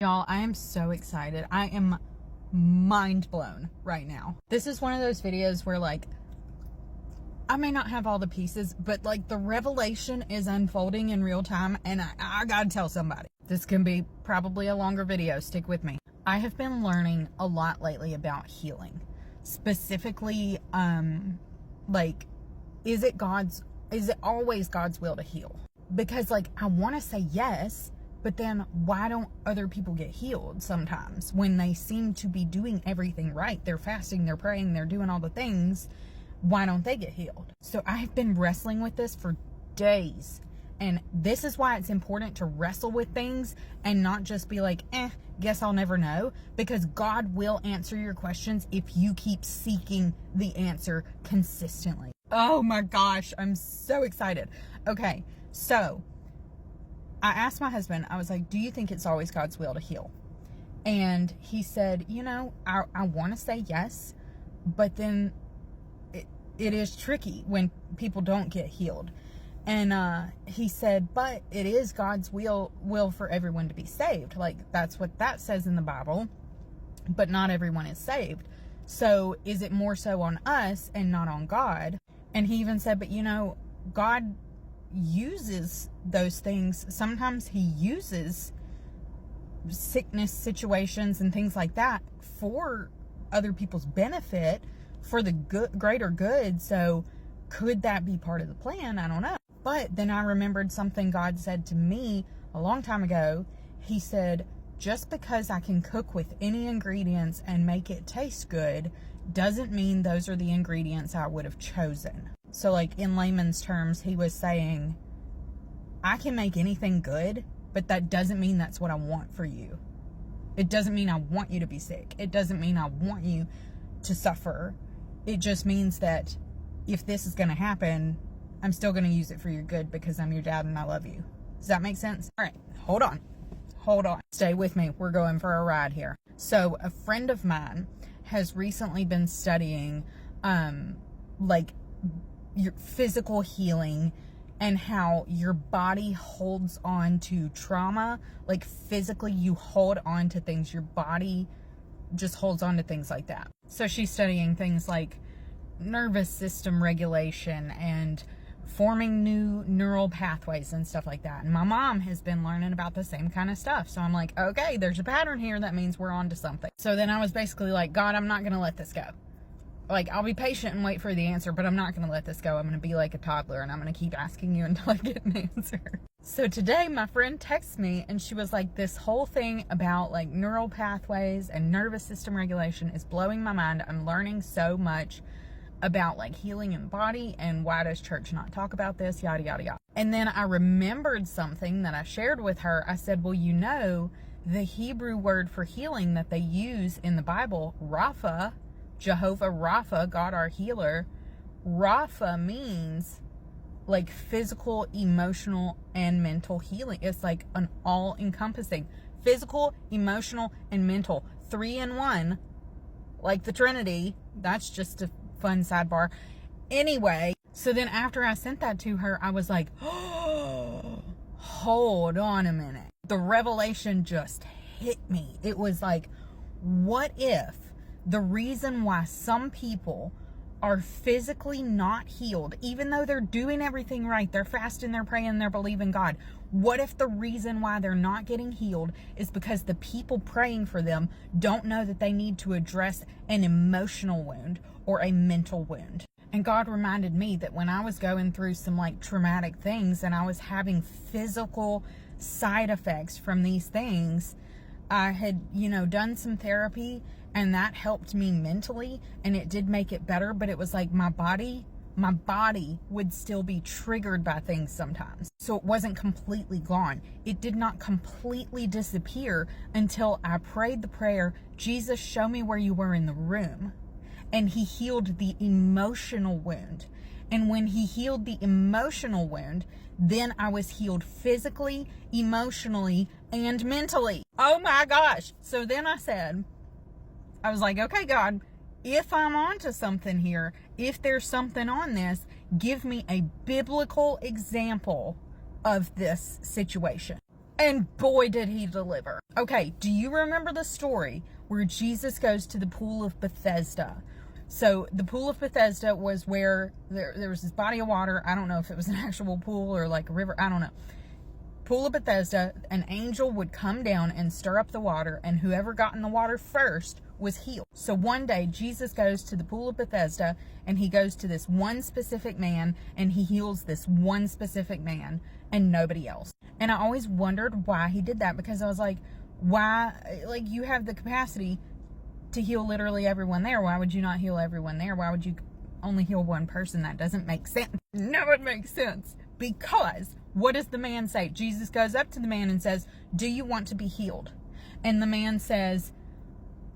Y'all, I am so excited. I am mind blown right now. This is one of those videos where, like, I may not have all the pieces, but like the revelation is unfolding in real time, and I gotta tell somebody. This can be probably a longer video. Stick with me. I have been learning a lot lately about healing. Specifically, like, is it always God's will to heal? Because, like, I want to say yes, but then why don't other people get healed sometimes when they seem to be doing everything right? They're fasting, they're praying, they're doing all the things. Why don't they get healed? So I've been wrestling with this for days. And this is why it's important to wrestle with things and not just be like, guess I'll never know. Because God will answer your questions if you keep seeking the answer consistently. Oh my gosh, I'm so excited. Okay, so I asked my husband, I was like, do you think it's always God's will to heal? And he said, I want to say yes, but then it is tricky when people don't get healed. And he said, but it is God's will for everyone to be saved. Like, that's what that says in the Bible, but not everyone is saved. So is it more so on us and not on God? And he even said, but God uses those things. Sometimes he uses sickness situations and things like that for other people's benefit, for the greater good. So could that be part of the plan? I don't know. But then I remembered something God said to me a long time ago. He said, just because I can cook with any ingredients and make it taste good doesn't mean those are the ingredients I would have chosen. So, like, in layman's terms, he was saying, I can make anything good, but that doesn't mean that's what I want for you. It doesn't mean I want you to be sick. It doesn't mean I want you to suffer. It just means that if this is going to happen, I'm still going to use it for your good because I'm your dad and I love you. Does that make sense? All right, hold on. Stay with me. We're going for a ride here. So a friend of mine has recently been studying, like, your physical healing and how your body holds on to trauma. Like, physically, you hold on to things. Your body just holds on to things like that. So she's studying things like nervous system regulation and forming new neural pathways and stuff like that. And my mom has been learning about the same kind of stuff. So I'm like, okay, there's a pattern here. That means we're on to something. So then I was basically like, God, I'm not going to let this go. Like, I'll be patient and wait for the answer, but I'm not going to let this go. I'm going to be like a toddler and I'm going to keep asking you until I get an answer. So today my friend texted me and she was like, this whole thing about like neural pathways and nervous system regulation is blowing my mind. I'm learning so much about like healing in the body, and why does church not talk about this, yada yada yada. And then I remembered something that I shared with her. I said, well, the Hebrew word for healing that they use in the Bible, Rapha, Jehovah Rapha, God our healer, Rapha means like physical, emotional, and mental healing. It's like an all-encompassing physical, emotional, and mental, 3 in 1, like the Trinity. That's just a fun sidebar. Anyway, so then after I sent that to her, I was like, oh, hold on a minute. The revelation just hit me. It was like, what if the reason why some people are physically not healed, even though they're doing everything right, they're fasting, they're praying, they're believing God, what if the reason why they're not getting healed is because the people praying for them don't know that they need to address an emotional wound or a mental wound? And God reminded me that when I was going through some like traumatic things and I was having physical side effects from these things, I had, done some therapy, and that helped me mentally, and it did make it better. But it was like my body would still be triggered by things sometimes. So it wasn't completely gone. It did not completely disappear until I prayed the prayer, Jesus, show me where you were in the room. And he healed the emotional wound. And when he healed the emotional wound, then I was healed physically, emotionally, and mentally. Oh my gosh. So then I was like, okay, God, if I'm onto something here, if there's something on this, give me a biblical example of this situation. And boy, did he deliver. Okay, do you remember the story where Jesus goes to the pool of Bethesda? So the pool of Bethesda was where there was this body of water. I don't know if it was an actual pool or like a river. I don't know. Pool of Bethesda, an angel would come down and stir up the water, and whoever got in the water first was healed. So one day Jesus goes to the pool of Bethesda, and he goes to this one specific man, and he heals this one specific man and nobody else. And I always wondered why he did that, because I was like, why? Like, you have the capacity to heal literally everyone there. Why would you not heal everyone there? Why would you only heal one person? That doesn't make sense. No, it makes sense. Because what does the man say? Jesus goes up to the man and says, do you want to be healed? And the man says,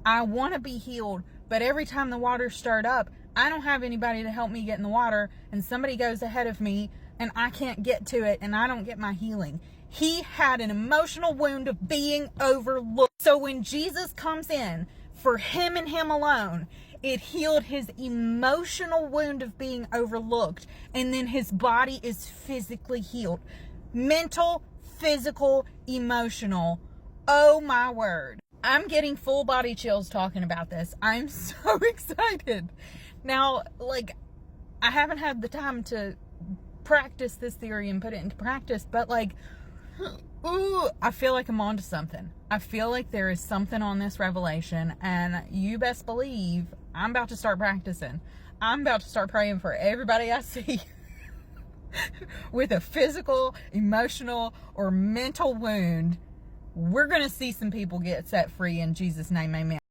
I want to be healed, but every time the water's stirred up, I don't have anybody to help me get in the water, and somebody goes ahead of me and I can't get to it, and I don't get my healing. He had an emotional wound of being overlooked. So when Jesus comes in, for him and him alone, it healed his emotional wound of being overlooked, and then his body is physically healed. Mental, physical, emotional. Oh my word. I'm getting full body chills talking about this. I'm so excited. Now, like, I haven't had the time to practice this theory and put it into practice, but like, ooh, I feel like I'm onto something. I feel like there is something on this revelation, and you best believe I'm about to start practicing. I'm about to start praying for everybody I see with a physical, emotional, or mental wound. We're going to see some people get set free in Jesus' name, amen.